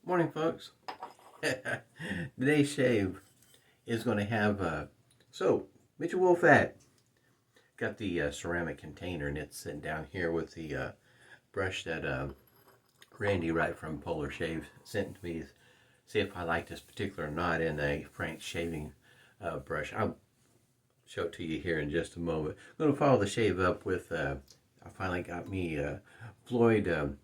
Morning, folks. Today's shave is going to have soap, Mitchell Wolfat. Got the ceramic container, and it's sitting down here with the brush that Randy right from Polar Shave sent to me. See if I like this particular knot in a Frank shaving brush. I'll show it to you here in just a moment. I'm going to follow the shave up with. I finally got me Floyd.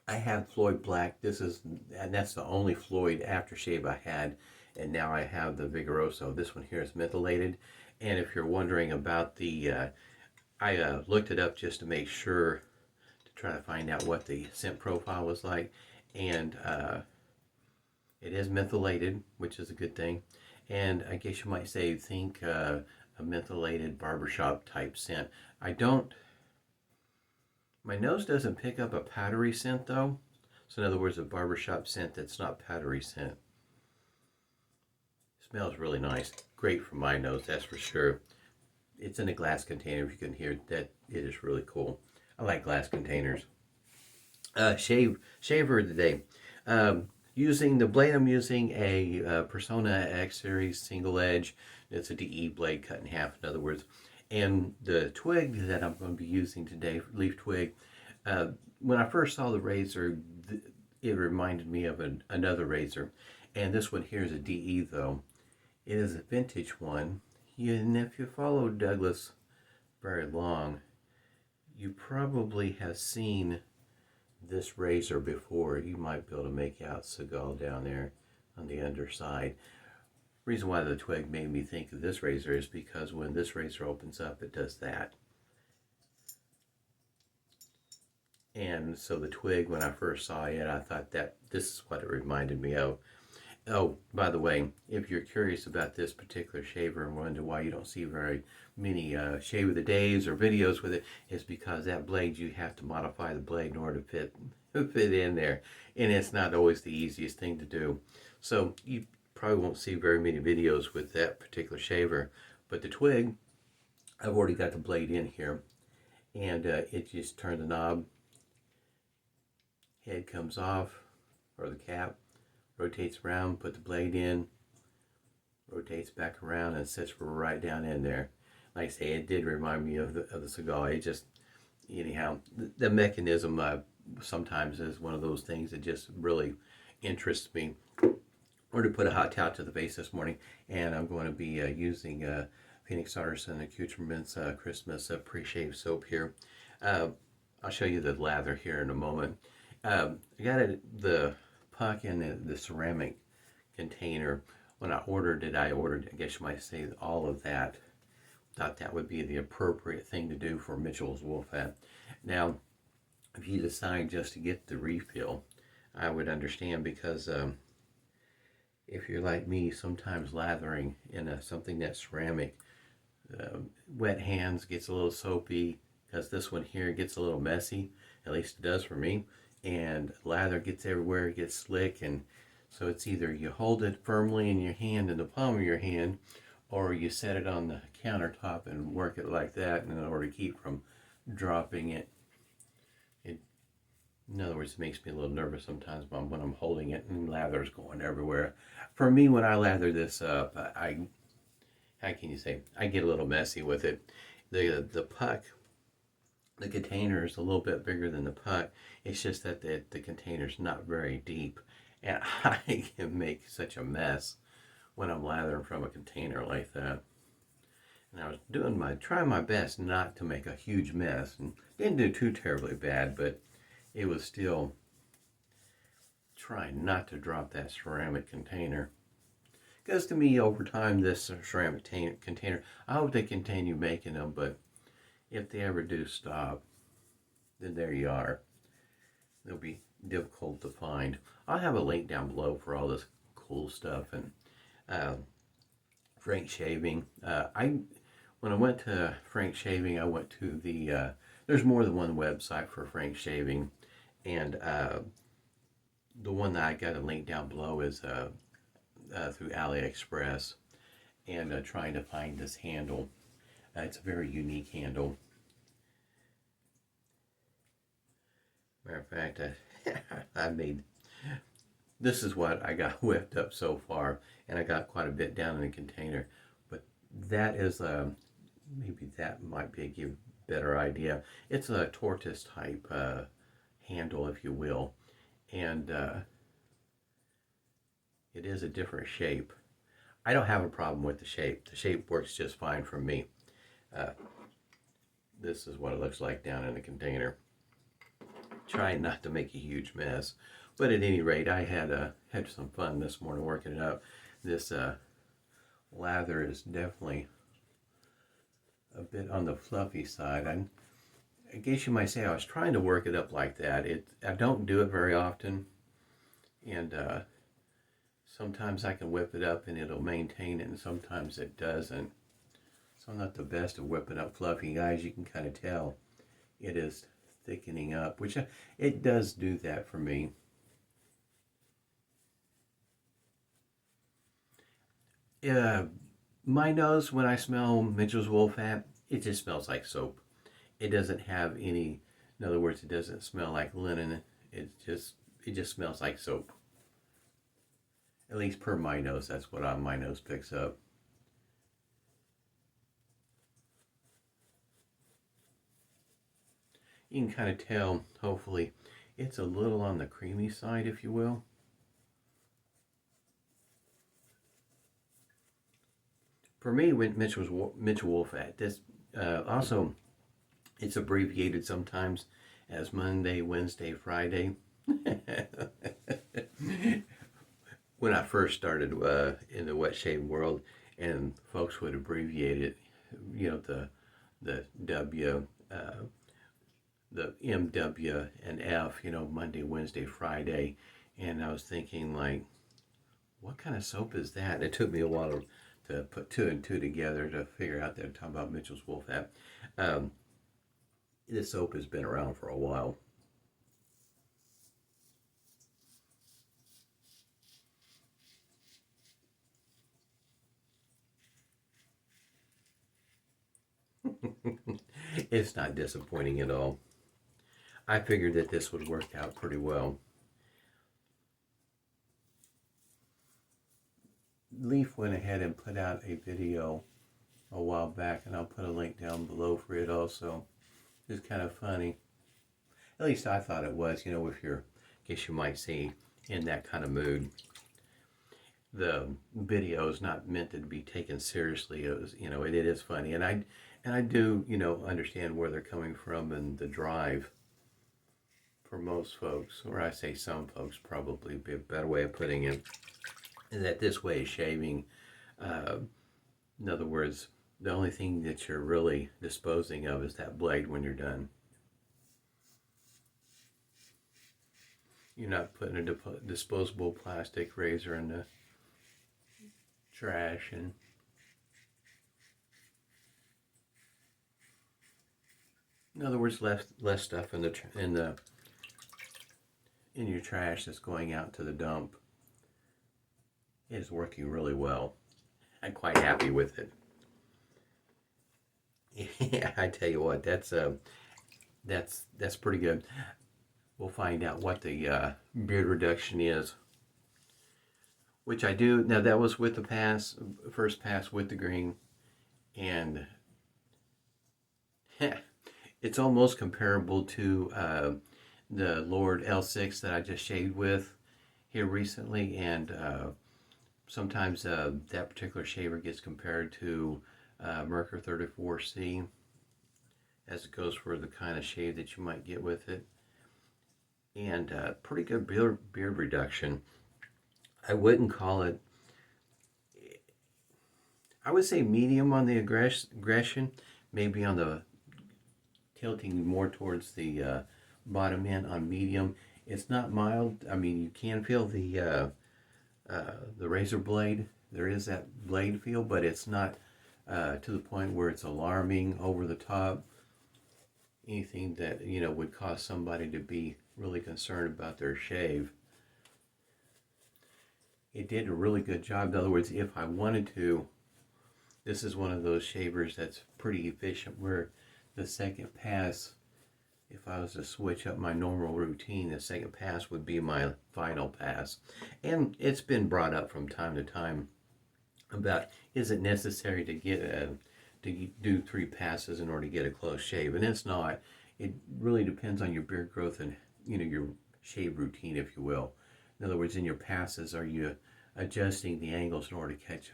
I had Floyd Black. And that's the only Floyd aftershave I had. And now I have the Vigoroso. This one here is mentholated. And if you're wondering about I looked it up just to make sure, to try to find out what the scent profile was like. And it is mentholated, which is a good thing. And I guess you might say, think a mentholated barbershop type scent. My nose doesn't pick up a powdery scent though. So in other words, a barbershop scent that's not powdery scent. It smells really nice. Great for my nose, that's for sure. It's in a glass container. If you can hear that, it is really cool. I like glass containers. Shaver today. Using the blade, I'm using a Personna X Series single edge. It's a DE blade cut in half, in other words. And the twig that I'm going to be using today, leaf twig, when I first saw the razor, it reminded me of another razor. And this one here is a DE though. It is a vintage one. And if you follow Douglas very long, you probably have seen this razor before. You might be able to make out Seagull down there on the underside. Reason why the twig made me think of this razor is because when this razor opens up, it does that. And so the twig, when I first saw it, I thought that this is what it reminded me of. Oh, by the way, if you're curious about this particular shaver and wonder why you don't see very many shave of the days or videos with it, it's because that blade, you have to modify the blade in order to fit in there. And it's not always the easiest thing to do. So you probably won't see very many videos with that particular shaver. But the twig, I've already got the blade in here. And it just turns the knob. Head comes off, or the cap. Rotates around, put the blade in, rotates back around, and sits right down in there. Like I say, it did remind me of the cigar. It just, anyhow, the mechanism sometimes is one of those things that just really interests me. Or to put a hot towel to the face this morning, and I'm going to be using Phoenix Artisan Accoutrements Christmas Preshave soap here. I'll show you the lather here in a moment. I got the puck in the ceramic container. When I ordered it, I guess you might say, all of that. Thought that would be the appropriate thing to do for Mitchell's Wolfat. Now, if you decide just to get the refill, I would understand, because if you're like me, sometimes lathering in something that's ceramic, wet hands gets a little soapy, because this one here gets a little messy. At least it does for me. And lather gets everywhere, it gets slick, and so it's either you hold it firmly in your hand, in the palm of your hand, or you set it on the countertop and work it like that in order to keep from dropping it. In other words, it makes me a little nervous sometimes when I'm holding it and lather's going everywhere. For me, when I lather this up, how can you say, I get a little messy with it. The puck, the container is a little bit bigger than the puck. It's just that the container's not very deep. And I can make such a mess when I'm lathering from a container like that. And I was trying my best not to make a huge mess. And didn't do too terribly bad, but it was still trying not to drop that ceramic container. Because to me, over time, this ceramic container, I hope they continue making them, but if they ever do stop, then there you are. They'll be difficult to find. I'll have a link down below for all this cool stuff. And Frank shaving. When I went to Frank shaving, I went to the. There's more than one website for Frank shaving, and the one that I got a link down below is through AliExpress, and trying to find this handle. It's a very unique handle. Matter of fact, I made this is what I got whipped up so far, and I got quite a bit down in the container. But that is maybe that might be give better idea. It's a tortoise type handle, if you will, and it is a different shape. I don't have a problem with the shape. The shape works just fine for me. This is what it looks like down in the container. Trying not to make a huge mess, but at any rate, I had some fun this morning working it up. This lather is definitely a bit on the fluffy side. I guess you might say I was trying to work it up like that. I don't do it very often, and sometimes I can whip it up and it'll maintain it, and sometimes it doesn't. So I'm not the best at whipping up fluffy, guys. You can kind of tell it is thickening up, which it does do that for me. My nose, when I smell Mitchell's wool fat, it just smells like soap. It doesn't have any, in other words, it doesn't smell like linen. It just smells like soap. At least per my nose, that's what my nose picks up. You can kind of tell, hopefully, it's a little on the creamy side, if you will. For me, with Mitchell wool fat, this also, it's abbreviated sometimes as Monday, Wednesday, Friday. When I first started in the wet shave world, and folks would abbreviate it, you know, the W, the MW and F, you know, Monday, Wednesday, Friday, and I was thinking, like, what kind of soap is that? And it took me a while to put two and two together to figure out that I'm talking about Mitchell's wool fat. This soap has been around for a while. It's not disappointing at all. I figured that this would work out pretty well. Leaf went ahead and put out a video a while back, and I'll put a link down below for it also. It's kind of funny. At least I thought it was, you know, if you're, I guess you might say, in that kind of mood. The video is not meant to be taken seriously. It was, you know, it is funny, and I do, you know, understand where they're coming from and the drive for most folks, or I say some folks, probably be a better way of putting it, and that this way of shaving, in other words, the only thing that you're really disposing of is that blade when you're done. You're not putting a disposable plastic razor in the trash, and in other words, less stuff in your trash that's going out to the dump. It is working really well. I'm quite happy with it. Yeah, I tell you what, that's pretty good. We'll find out what the beard reduction is, which I do. Now that was with the first pass with the green, and it's almost comparable to the Lord L6 that I just shaved with here recently, and sometimes that particular shaver gets compared to Merkur 34C as it goes for the kind of shave that you might get with it, and pretty good beard reduction. I wouldn't call it, I would say medium on the aggression, maybe on the tilting more towards the bottom end on medium. It's not mild. I mean, you can feel the razor blade. There is that blade feel, but it's not to the point where it's alarming, over the top, anything that, you know, would cause somebody to be really concerned about their shave. It did a really good job. In other words, if I wanted to, this is one of those shavers that's pretty efficient, where the second pass if I was to switch up my normal routine, the second pass would be my final pass. And it's been brought up from time to time about, is it necessary to get to do 3 passes in order to get a close shave? And it's not. It really depends on your beard growth and your shave routine, if you will. In other words, in your passes, are you adjusting the angles in order to catch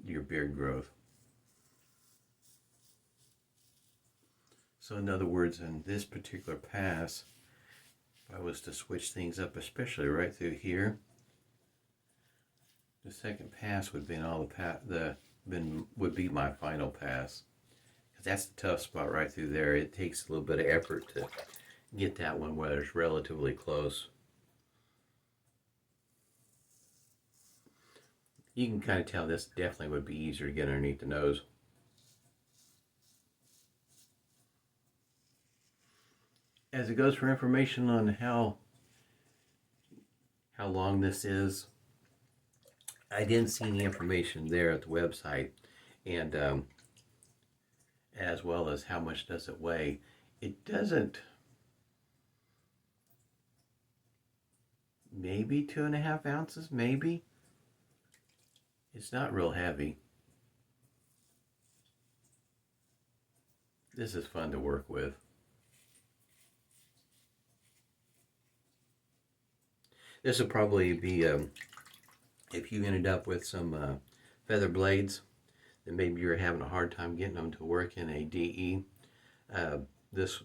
your beard growth? So in other words, in this particular pass, if I was to switch things up, especially right through here, the second pass would be would be my final pass. Because that's the tough spot right through there. It takes a little bit of effort to get that one where it's relatively close. You can kind of tell this definitely would be easier to get underneath the nose. As it goes for information on how long this is, I didn't see any information there at the website, and as well as how much does it weigh. It doesn't. Maybe 2.5 ounces, maybe. It's not real heavy. This is fun to work with. This would probably be, if you ended up with some feather blades, then maybe you're having a hard time getting them to work in a DE. This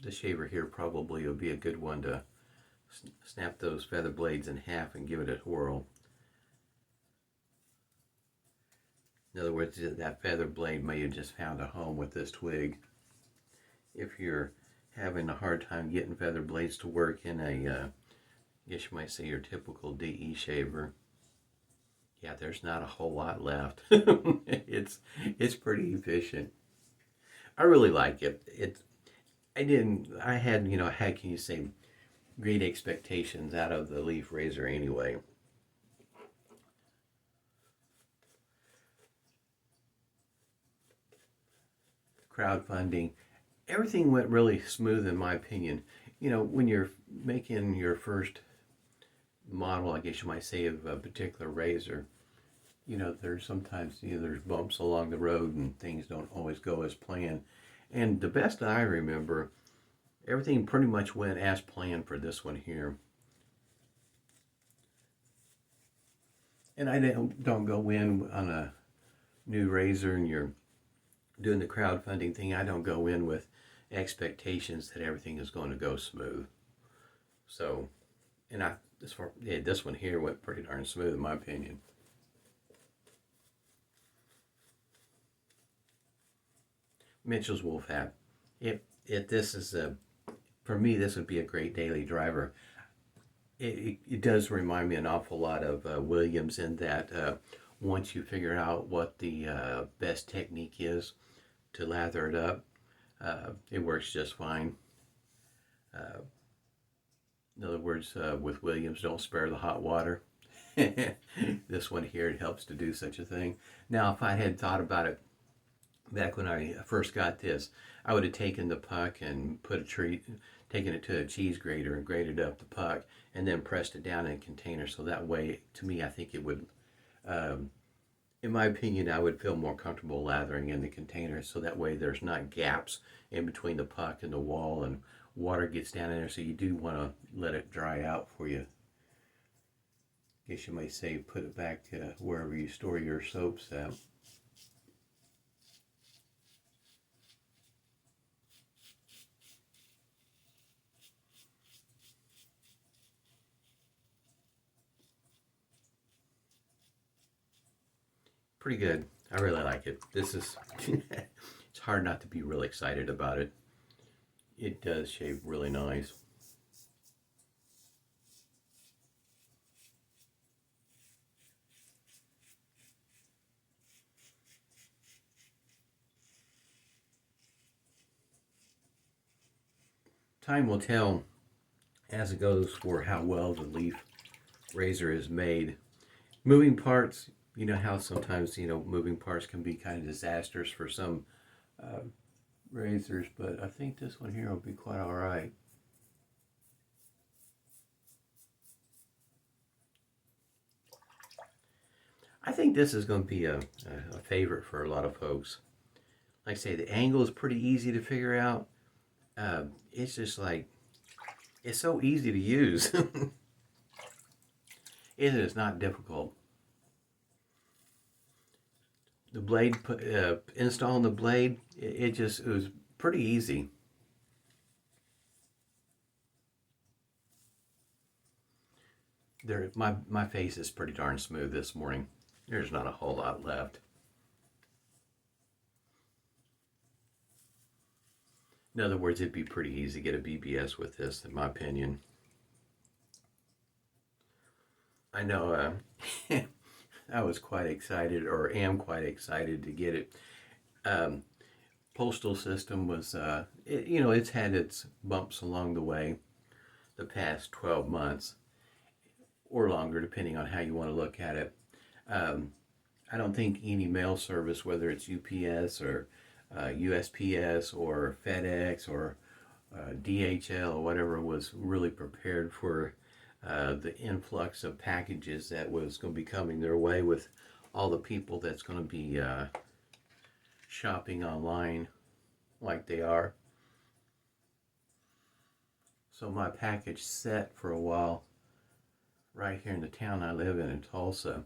shaver here probably would be a good one to snap those feather blades in half and give it a whirl. In other words, that feather blade may have just found a home with this twig. If you're having a hard time getting feather blades to work in a I guess you might say your typical DE shaver, yeah, there's not a whole lot left. It's pretty efficient. I really like it. I had, how can you say, great expectations out of the leaf razor anyway. Crowdfunding, everything went really smooth in my opinion. When you're making your first model, I guess you might say, of a particular razor, there's sometimes there's bumps along the road and things don't always go as planned. And the best I remember, everything pretty much went as planned for this one here. And I don't go in on a new razor and you're doing the crowdfunding thing. I don't go in with expectations that everything is going to go smooth. So, and this one here went pretty darn smooth in my opinion. Mitchell's Wolf Hat. This is for me, this would be a great daily driver. It does remind me an awful lot of Williams in that once you figure out what the best technique is to lather it up, it works just fine. In other words, with Williams, don't spare the hot water. This one here, it helps to do such a thing. Now, if I had thought about it back when I first got this, I would have taken the puck and taken it to a cheese grater and grated up the puck and then pressed it down in a container. So that way, to me, I think it would, in my opinion, I would feel more comfortable lathering in the container. So that way there's not gaps in between the puck and the wall and water gets down in there. So you do want to let it dry out for you. I guess you might say put it back wherever you store your soaps at. Pretty good. I really like it. This is, it's hard not to be really excited about it. It does shave really nice. Time will tell as it goes for how well the leaf razor is made. Moving parts, you know how sometimes moving parts can be kind of disastrous for some razors, but I think this one here will be quite all right. I think this is going to be a favorite for a lot of folks. Like I say, the angle is pretty easy to figure out. It's just like, it's so easy to use. It is not difficult. The blade, installing the blade, it was pretty easy. My face is pretty darn smooth this morning. There's not a whole lot left. In other words, it'd be pretty easy to get a BBS with this, in my opinion. I know I was quite excited, or am quite excited to get it. Postal system was, it's had its bumps along the way the past 12 months, or longer, depending on how you want to look at it. I don't think any mail service, whether it's UPS or USPS or FedEx or DHL or whatever, was really prepared for the influx of packages that was going to be coming their way, with all the people that's going to be shopping online like they are. So my package sat for a while right here in the town I live in Tulsa,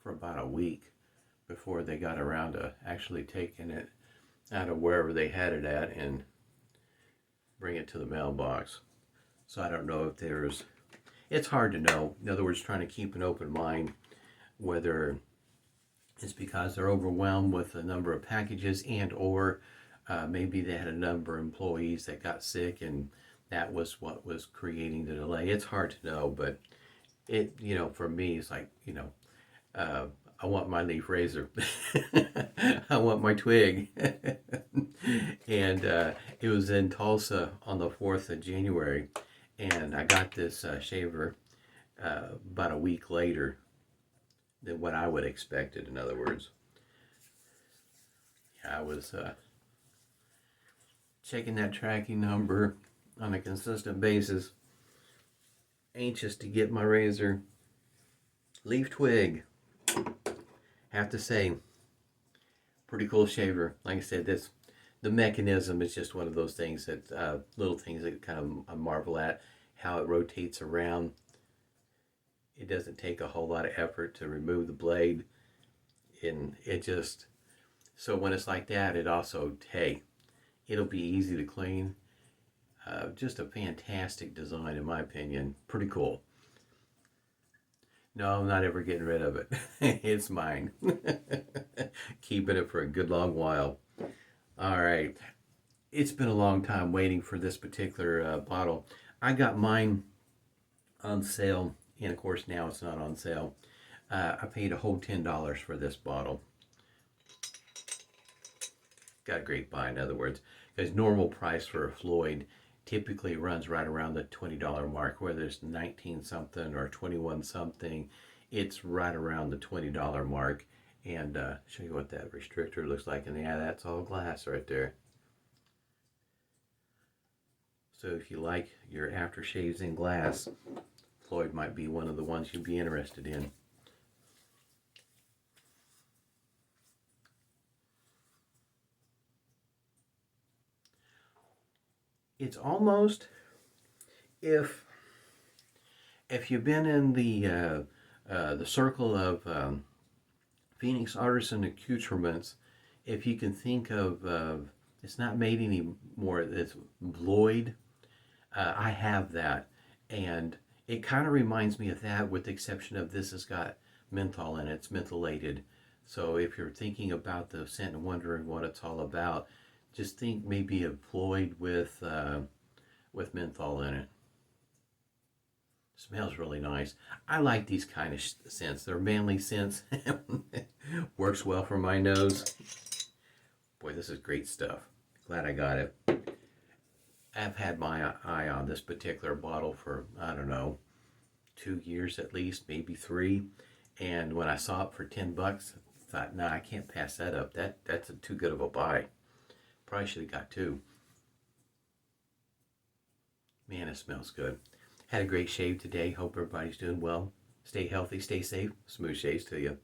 for about a week before they got around to actually taking it out of wherever they had it at and bring it to the mailbox. So I don't know if it's hard to know. In other words, trying to keep an open mind, whether it's because they're overwhelmed with the number of packages, and or maybe they had a number of employees that got sick and that was what was creating the delay. It's hard to know, but it, for me, it's like, I want my leaf razor. I want my Twig. And it was in Tulsa on the 4th of January. And I got this shaver about a week later than what I would expect it, in other words. Yeah, I was checking that tracking number on a consistent basis. Anxious to get my razor. Leaf Twig. Have to say, pretty cool shaver. Like I said, the mechanism is just one of those things that little things that kind of I marvel at, how it rotates around. It doesn't take a whole lot of effort to remove the blade, and it just, so when it's like that, it also, hey, it'll be easy to clean. Just a fantastic design, in my opinion. Pretty cool. No, I'm not ever getting rid of it. It's mine. Keeping it for a good long while. All right. It's been a long time waiting for this particular bottle. I got mine on sale, and of course now it's not on sale. I paid a whole $10 for this bottle. Got a great buy, in other words, because normal price for a Floid typically runs right around the $20 mark, whether it's 19 something or 21 something. It's right around the $20 mark. And show you what that restrictor looks like. And yeah, that's all glass right there. So if you like your aftershaves in glass, Floid might be one of the ones you'd be interested in. It's almost, if you've been in the circle of Phoenix artisan accoutrements, if you can think of, it's not made anymore, it's Floid. I have that, and it kind of reminds me of that, with the exception of this has got menthol in it. It's mentholated. So if you're thinking about the scent and wondering what it's all about, just think maybe of Floid with menthol in it. Smells really nice. I like these kind of scents. They're manly scents. Works well for my nose. Boy, this is great stuff. Glad I got it. I've had my eye on this particular bottle for, I don't know, 2 years at least, maybe 3. And when I saw it for $10, thought, nah, I can't pass that up. That's too good of a buy. Probably should have got two. Man, it smells good. Had a great shave today. Hope everybody's doing well. Stay healthy, stay safe. Smooth shaves to you.